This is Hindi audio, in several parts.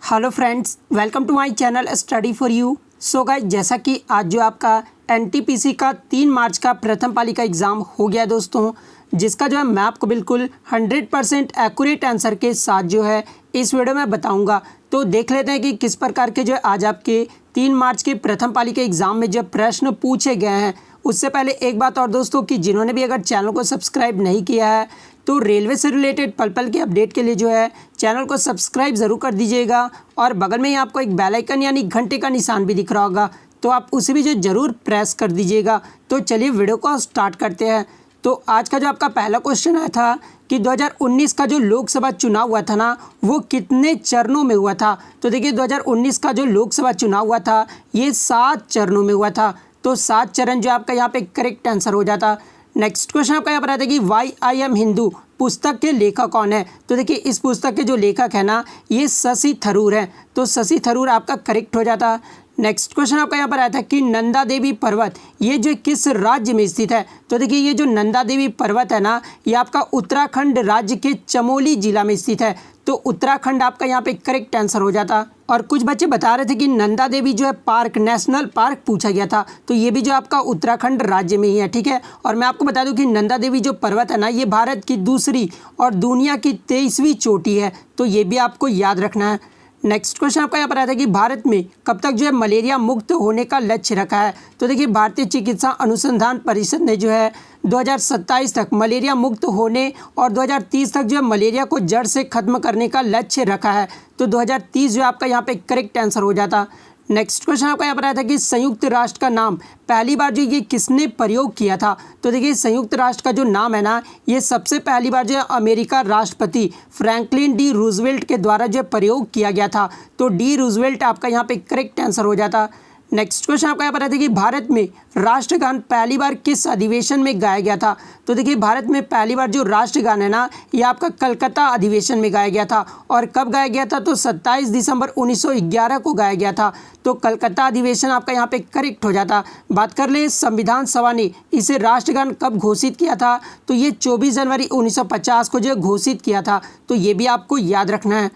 Hello friends, welcome to my channel study for you. So guys, जैसा कि आज जो आपका एनटीपीसी का 3 मार्च का प्रथम पाली का एग्ज़ाम हो गया दोस्तों, जिसका जो है मैं आपको बिल्कुल 100% एक्यूरेट आंसर के साथ जो है इस वीडियो में बताऊंगा। तो देख लेते हैं कि किस प्रकार के जो है आज आपके 3 मार्च के प्रथम पाली के एग्ज़ाम में जो प्रश्न पूछे गए हैं। उससे पहले एक बात और दोस्तों, कि जिन्होंने भी अगर चैनल को सब्सक्राइब नहीं किया है तो रेलवे से रिलेटेड पल पल के अपडेट के लिए जो है चैनल को सब्सक्राइब ज़रूर कर दीजिएगा। और बगल में ही आपको एक बेल आइकन यानी घंटे का निशान भी दिख रहा होगा, तो आप उसे भी जो ज़रूर प्रेस कर दीजिएगा। तो चलिए वीडियो को स्टार्ट करते हैं। तो आज का जो आपका पहला क्वेश्चन आया था कि 2019 का जो लोकसभा चुनाव हुआ था ना, वो कितने चरणों में हुआ था। तो देखिए 2019 का जो लोकसभा चुनाव हुआ था ये 7 चरणों में हुआ था। तो 7 चरण जो आपका यहाँ पे करेक्ट आंसर हो जाता। नेक्स्ट क्वेश्चन आपका यहाँ पर आता है कि वाई आई एम हिंदू पुस्तक के लेखक कौन है। तो देखिए इस पुस्तक के जो लेखक है ना, ये शशि थरूर हैं। तो शशि थरूर आपका करेक्ट हो जाता। नेक्स्ट क्वेश्चन आपका यहाँ पर आया था कि नंदा देवी पर्वत ये जो किस राज्य में स्थित है। तो देखिए ये जो नंदा देवी पर्वत है ना, ये आपका उत्तराखंड राज्य के चमोली जिला में स्थित है। तो उत्तराखंड आपका यहाँ पे करेक्ट आंसर हो जाता। और कुछ बच्चे बता रहे थे कि नंदा देवी जो है पार्क, नेशनल पार्क पूछा गया था, तो ये भी जो आपका उत्तराखंड राज्य में ही है, ठीक है। और मैं आपको बता दूं कि नंदा देवी जो पर्वत है ना, ये भारत की दूसरी और दुनिया की 23वीं चोटी है। तो ये भी आपको याद रखना है। नेक्स्ट क्वेश्चन आपका यहाँ पर आया था कि भारत में कब तक जो है मलेरिया मुक्त होने का लक्ष्य रखा है। तो देखिए भारतीय चिकित्सा अनुसंधान परिषद ने जो है 2027 तक मलेरिया मुक्त होने और 2030 तक जो है मलेरिया को जड़ से खत्म करने का लक्ष्य रखा है। तो 2030 जो आपका यहाँ पे करेक्ट आंसर हो जाता। नेक्स्ट क्वेश्चन आपका यहाँ पर आया था कि संयुक्त राष्ट्र का नाम पहली बार जो ये किसने प्रयोग किया था। तो देखिए संयुक्त राष्ट्र का जो नाम है ना, ये सबसे पहली बार जो है अमेरिका राष्ट्रपति फ्रैंकलिन डी रूजवेल्ट के द्वारा जो प्रयोग किया गया था। तो डी रूजवेल्ट आपका यहाँ पे करेक्ट आंसर हो जाता। नेक्स्ट क्वेश्चन आपका यहाँ पर था कि भारत में राष्ट्रगान पहली बार किस अधिवेशन में गाया गया था। तो देखिए भारत में पहली बार जो राष्ट्रगान है ना, ये आपका कलकत्ता अधिवेशन में गाया गया था। और कब गाया गया था, तो 27 दिसंबर 1911 को गाया गया था। तो कलकत्ता अधिवेशन आपका यहाँ पे करेक्ट हो जाता। बात कर ले संविधान सभा ने इसे राष्ट्रगान कब घोषित किया था। तो ये 24 जनवरी 1950 को जो घोषित किया था। तो ये भी आपको याद रखना है।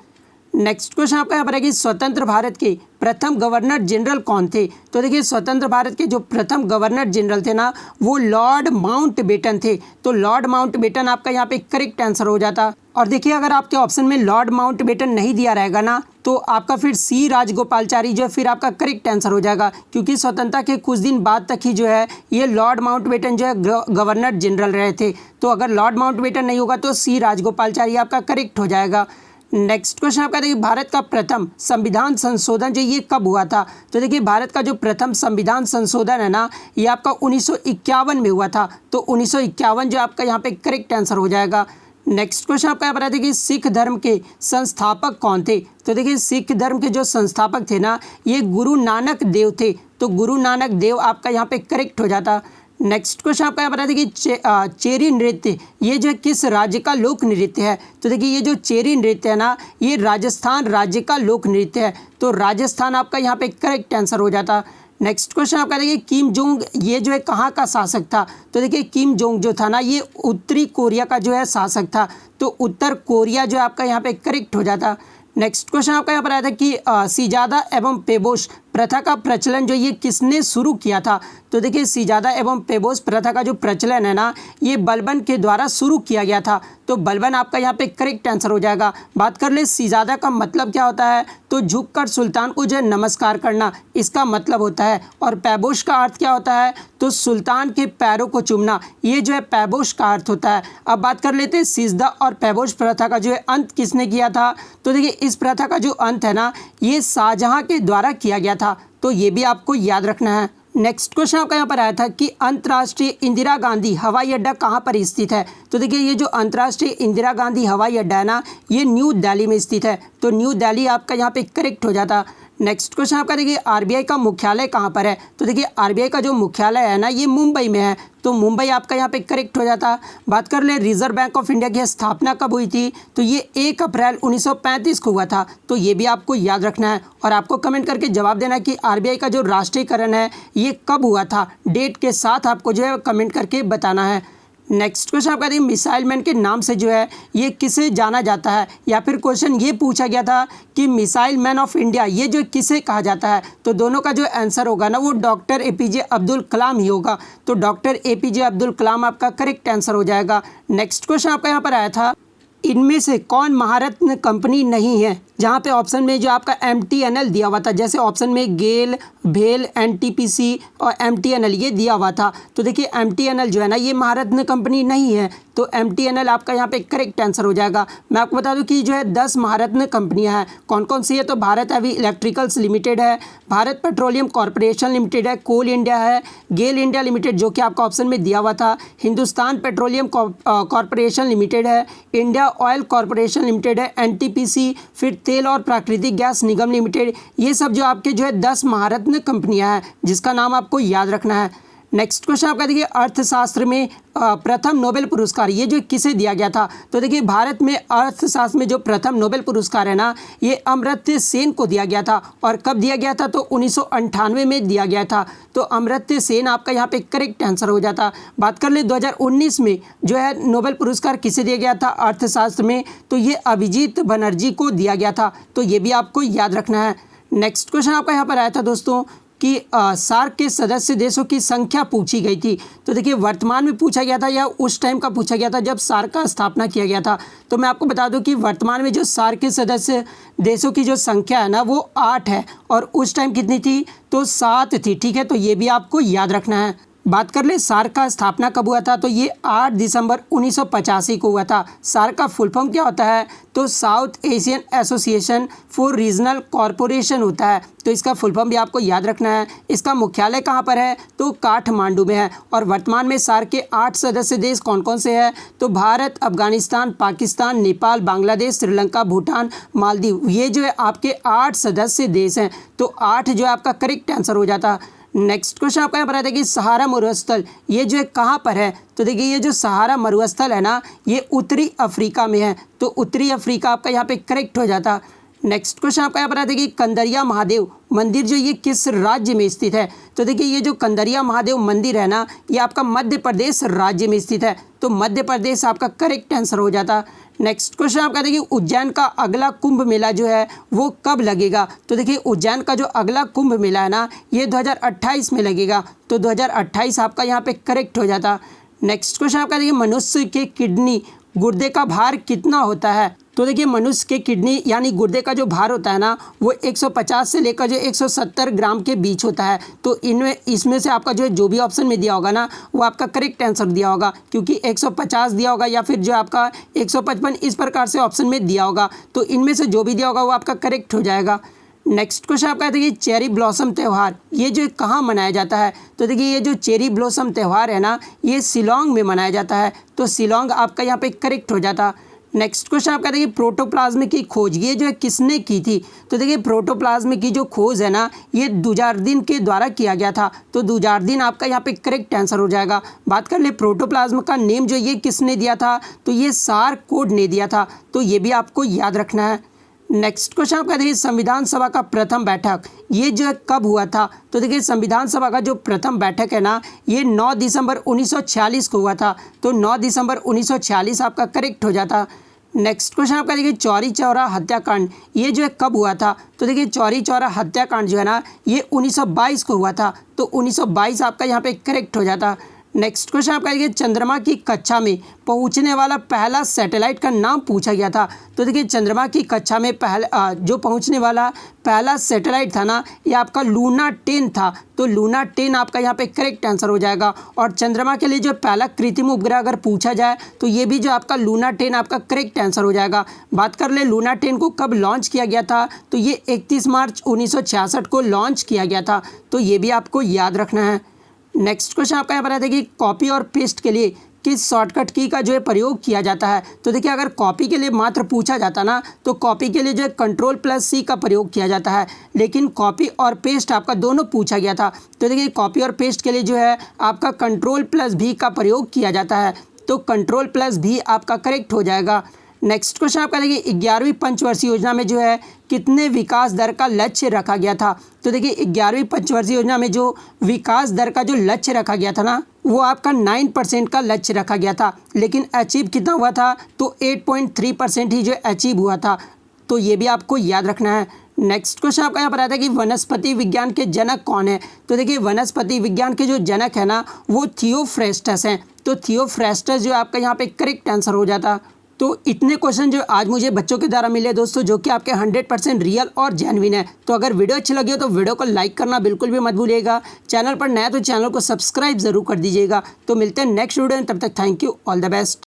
नेक्स्ट क्वेश्चन आपका यहाँ पर है कि स्वतंत्र भारत के प्रथम गवर्नर जनरल कौन थे। तो देखिए स्वतंत्र भारत के जो प्रथम गवर्नर जनरल थे ना, वो लॉर्ड माउंटबेटन थे। तो लॉर्ड माउंटबेटन आपका यहाँ पे करेक्ट आंसर हो जाता। और देखिए अगर आपके ऑप्शन में लॉर्ड माउंटबेटन नहीं दिया रहेगा ना, तो आपका फिर सी राजगोपालचारी जो है फिर आपका करेक्ट आंसर हो जाएगा, क्योंकि स्वतंत्रता के कुछ दिन बाद तक ही जो है ये लॉर्ड माउंटबेटन जो है गवर्नर जनरल रहे थे। तो अगर लॉर्ड माउंटबेटन नहीं होगा तो सी राजगोपालचारी आपका करेक्ट हो जाएगा। नेक्स्ट क्वेश्चन आपका देखिए भारत का प्रथम संविधान संशोधन जो ये कब हुआ था। तो देखिए भारत का जो प्रथम संविधान संशोधन है ना, ये आपका 1951 में हुआ था। तो 1951 जो आपका यहाँ पे करेक्ट आंसर हो जाएगा। नेक्स्ट क्वेश्चन आपका यहाँ पर आता है कि सिख धर्म के संस्थापक कौन थे। तो देखिए सिख धर्म के जो संस्थापक थे ना, ये गुरु नानक देव थे। तो गुरु नानक देव आपका यहाँ पे करेक्ट हो जाता। नेक्स्ट क्वेश्चन आपका यहाँ पर आता है कि चेरी नृत्य ये जो किस राज्य का लोक नृत्य है। तो देखिए ये जो चेरी नृत्य है ना, ये राजस्थान राज्य का लोक नृत्य है। तो राजस्थान आपका यहाँ पे करेक्ट आंसर हो जाता। नेक्स्ट क्वेश्चन आपका देखिए किम जोंग ये जो है कहाँ का शासक था। तो देखिए किम जोंग जो था ना, ये उत्तरी कोरिया का जो है शासक था। तो उत्तर कोरिया जो आपका यहाँ पे करेक्ट हो जाता। नेक्स्ट क्वेश्चन आपका यहाँ पर आया था कि सिजादा एवं पेबोश प्रथा का प्रचलन जो ये किसने शुरू किया था। तो देखिए सिजादा एवं पेबोश प्रथा का जो प्रचलन है ना, ये बलबन के द्वारा शुरू किया गया था। तो बलबन आपका यहाँ पे करेक्ट आंसर हो जाएगा। बात कर ले सिजादा का मतलब क्या होता है, तो झुककर सुल्तान को जो है नमस्कार करना, इसका मतलब होता है। और पैबोश का अर्थ क्या होता है, तो सुल्तान के पैरों को चूमना, ये जो है पैबोश का अर्थ होता है। अब बात कर लेते हैं सिजदा और पैबोश प्रथा का जो है अंत किसने किया था। तो देखिए इस प्रथा का जो अंत है ना, ये शाहजहां के द्वारा किया गया था। तो ये भी आपको याद रखना है। नेक्स्ट क्वेश्चन आपका यहाँ पर आया था कि अंतर्राष्ट्रीय इंदिरा गांधी हवाई अड्डा कहाँ पर स्थित है। तो देखिए ये जो अंतर्राष्ट्रीय इंदिरा गांधी हवाई अड्डा है ना, ये न्यू दिल्ली में स्थित है। तो न्यू दिल्ली आपका यहाँ पे करेक्ट हो जाता। नेक्स्ट क्वेश्चन आपका देखिए आरबीआई का मुख्यालय कहाँ पर है। तो देखिए आरबीआई का जो मुख्यालय है ना, ये मुंबई में है। तो मुंबई आपका यहाँ पे करेक्ट हो जाता। बात कर ले रिजर्व बैंक ऑफ इंडिया की स्थापना कब हुई थी। तो ये 1 अप्रैल 1935 को हुआ था। तो ये भी आपको याद रखना है और आपको कमेंट करके जवाब देना कि आरबीआई का जो राष्ट्रीयकरण है ये कब हुआ था। डेट के साथ आपको जो है कमेंट करके बताना है। नेक्स्ट क्वेश्चन आपका देखिए मिसाइल मैन के नाम से जो है ये किसे जाना जाता है, या फिर क्वेश्चन ये पूछा गया था कि मिसाइल मैन ऑफ इंडिया ये जो किसे कहा जाता है, तो दोनों का जो आंसर होगा ना वो डॉक्टर एपीजे अब्दुल कलाम ही होगा। तो डॉक्टर एपीजे अब्दुल कलाम आपका करेक्ट आंसर हो जाएगा। नेक्स्ट क्वेश्चन आपका यहाँ पर आया था, इनमें से कौन महारत्न कंपनी नहीं है, जहाँ पे ऑप्शन में जो आपका एमटीएनएल दिया हुआ था, जैसे ऑप्शन में गेल, भेल, एनटीपीसी और एमटीएनएल ये दिया हुआ था। तो देखिए एमटीएनएल जो है ना ये महारत्न कंपनी नहीं है, तो एमटीएनएल आपका यहाँ पे करेक्ट आंसर हो जाएगा। मैं आपको बता दूं कि जो है 10 महारत्न कंपनियां हैं, कौन कौन सी है, तो भारत हैवी इलेक्ट्रिकल्स लिमिटेड है, भारत पेट्रोलियम कॉर्पोरेशन लिमिटेड है, कोल इंडिया है, गेल इंडिया लिमिटेड जो कि आपका ऑप्शन में दिया हुआ था, हिंदुस्तान पेट्रोलियम कॉर्पोरेशन लिमिटेड है, इंडिया ऑयल कॉर्पोरेशन लिमिटेड है, एनटीपीसी, फिर तेल और प्राकृतिक गैस निगम लिमिटेड। ये सब जो आपके जो है 10 महारत्न कंपनियां हैं जिसका नाम आपको याद रखना है। नेक्स्ट क्वेश्चन आपका देखिए अर्थशास्त्र में प्रथम नोबेल पुरस्कार ये जो किसे दिया गया था, तो देखिए भारत में अर्थशास्त्र में जो प्रथम नोबेल पुरस्कार है ना ये अमर्त्य सेन को दिया गया था। और कब दिया गया था, तो 1998 में दिया गया था। तो अमर्त्य सेन आपका यहाँ पे करेक्ट आंसर हो जाता। बात कर ले 2019 में जो है नोबेल पुरस्कार किसे दिया गया था अर्थशास्त्र में, तो ये अभिजीत बनर्जी को दिया गया था। तो ये भी आपको याद रखना है। नेक्स्ट क्वेश्चन आपका यहाँ पर आया था दोस्तों कि सार्क के सदस्य देशों की संख्या पूछी गई थी। तो देखिए वर्तमान में पूछा गया था या उस टाइम का पूछा गया था जब सार्क का स्थापना किया गया था। तो मैं आपको बता दूं कि वर्तमान में जो सार्क के सदस्य देशों की जो संख्या है ना वो 8 है, और उस टाइम कितनी थी, तो 7 थी। ठीक है, तो ये भी आपको याद रखना है। बात कर ले सार्क का स्थापना कब हुआ था, तो ये 8 दिसंबर 1985 को हुआ था। सार्क का फुल फॉर्म क्या होता है, तो south Asian association for regional corporation होता है। तो इसका फुल फॉर्म भी आपको याद रखना है। इसका मुख्यालय कहाँ पर है, तो काठमांडू में है। और वर्तमान में सार्क के 8 सदस्य देश कौन कौन से हैं, तो भारत, अफगानिस्तान, पाकिस्तान, नेपाल, बांग्लादेश, श्रीलंका, भूटान, मालदीव, ये जो है आपके 8 सदस्य देश हैं। तो 8 जो है आपका करेक्ट आंसर हो जाता। नेक्स्ट क्वेश्चन आपका यहाँ पर आता है कि सहारा मरुस्थल ये जो है कहाँ पर है, तो देखिए ये जो सहारा मरुस्थल है ना ये उत्तरी अफ्रीका में है। तो उत्तरी अफ्रीका आपका यहाँ पे करेक्ट हो जाता। नेक्स्ट क्वेश्चन आपका यहाँ पर आता है कि कंदरिया महादेव मंदिर जो ये किस राज्य में स्थित है, तो देखिए ये जो कंदरिया महादेव मंदिर है ना ये आपका मध्य प्रदेश राज्य में स्थित है। तो मध्य प्रदेश आपका करेक्ट आंसर हो जाता। नेक्स्ट क्वेश्चन आपका देखिए उज्जैन का अगला कुंभ मेला जो है वो कब लगेगा, तो देखिए उज्जैन का जो अगला कुंभ मेला है ना ये 2028 में लगेगा। तो 2028 आपका यहाँ पे करेक्ट हो जाता। नेक्स्ट क्वेश्चन आपका देखिए मनुष्य के किडनी गुर्दे का भार कितना होता है, तो देखिए मनुष्य के किडनी यानी गुर्दे का जो भार होता है ना वो 150 से लेकर जो 170 ग्राम के बीच होता है। तो इसमें से आपका जो भी ऑप्शन में दिया होगा ना वो आपका करेक्ट आंसर दिया होगा, क्योंकि 150 दिया होगा या फिर जो आपका 155 इस प्रकार से ऑप्शन में दिया होगा। तो इनमें से जो भी दिया होगा वो आपका करेक्ट हो जाएगा। नेक्स्ट क्वेश्चन आपका है देखिए चेरी ब्लॉसम त्यौहार ये जो कहाँ मनाया जाता है, तो देखिए ये जो चेरी ब्लॉसम त्यौहार है ना ये शिलोंग में मनाया जाता है। तो शिलोंग आपका यहाँ पे करेक्ट हो जाता। नेक्स्ट क्वेश्चन आपका देखिए प्रोटोप्लाज्म की खोज ये जो है किसने की थी, तो देखिए प्रोटोप्लाज्म की जो खोज है ना ये दुजार्दिन के द्वारा किया गया था। तो दुजार्दिन आपका यहाँ पे करेक्ट आंसर हो जाएगा। बात कर ले प्रोटोप्लाज्म का नेम जो ये किसने दिया था, तो ये सारकोड ने दिया था। तो ये भी आपको याद रखना है। नेक्स्ट क्वेश्चन आपका देखिए संविधान सभा का प्रथम बैठक ये जो है कब हुआ था, तो देखिए संविधान सभा का जो प्रथम बैठक है ना ये 9 दिसंबर 1946 को हुआ था। तो 9 दिसंबर 1946 आपका करेक्ट हो जाता। नेक्स्ट क्वेश्चन आपका देखिए चौरी चौरा हत्याकांड ये जो है कब हुआ था, तो देखिए चौरी चौरा हत्याकांड जो है ना ये 1922 को हुआ था। तो 1922 आपका यहाँ पे करेक्ट हो जाता। नेक्स्ट क्वेश्चन आपका देखिए चंद्रमा की कक्षा में पहुंचने वाला पहला सैटेलाइट का नाम पूछा गया था। तो देखिए चंद्रमा की कक्षा में जो पहुंचने वाला पहला सैटेलाइट था ना ये आपका लूना 10 था। तो लूना 10 आपका यहाँ पे करेक्ट आंसर हो जाएगा। और चंद्रमा के लिए जो पहला कृत्रिम उपग्रह अगर पूछा जाए तो ये भी जो आपका लूना 10 आपका करेक्ट आंसर हो जाएगा। बात कर ले लूना 10 को कब लॉन्च किया गया था, तो ये 31 मार्च 1966 को लॉन्च किया गया था। तो ये भी आपको याद रखना है। नेक्स्ट क्वेश्चन आपका यहाँ पर आता है कि कॉपी और पेस्ट के लिए किस शॉर्टकट की का जो है प्रयोग किया जाता है, तो देखिए अगर कॉपी के लिए मात्र पूछा जाता ना तो कॉपी के लिए जो है Ctrl+C का प्रयोग किया जाता है, लेकिन कॉपी और पेस्ट आपका दोनों पूछा गया था। तो देखिए कॉपी और पेस्ट के लिए जो है आपका Ctrl+V का प्रयोग किया जाता है। तो Ctrl+V आपका करेक्ट हो जाएगा। नेक्स्ट क्वेश्चन आपका देखिए 11वीं पंचवर्षीय योजना में जो है कितने विकास दर का लक्ष्य रखा गया था, तो देखिए 11वीं पंचवर्षीय योजना में जो विकास दर का जो लक्ष्य रखा गया था ना वो आपका 9% का लक्ष्य रखा गया था, लेकिन अचीव कितना हुआ था, तो 8.3% ही जो अचीव हुआ था। तो ये भी आपको याद रखना है। नेक्स्ट क्वेश्चन आपका यहाँ पर आता है कि वनस्पति विज्ञान के जनक कौन है। तो देखिए वनस्पति विज्ञान के जो जनक है ना वो थियोफ्रेस्टस हैं। तो थियोफ्रेस्टस जो आपका यहाँ पे करेक्ट आंसर हो जाता। तो इतने क्वेश्चन जो आज मुझे बच्चों के द्वारा मिले दोस्तों, जो कि आपके 100% रियल और जेन्युइन है। तो अगर वीडियो अच्छी लगी हो तो वीडियो को लाइक करना बिल्कुल भी मत भूलिएगा। चैनल पर नया तो चैनल को सब्सक्राइब जरूर कर दीजिएगा। तो मिलते हैं नेक्स्ट वीडियो में, तब तक thank you, all the best.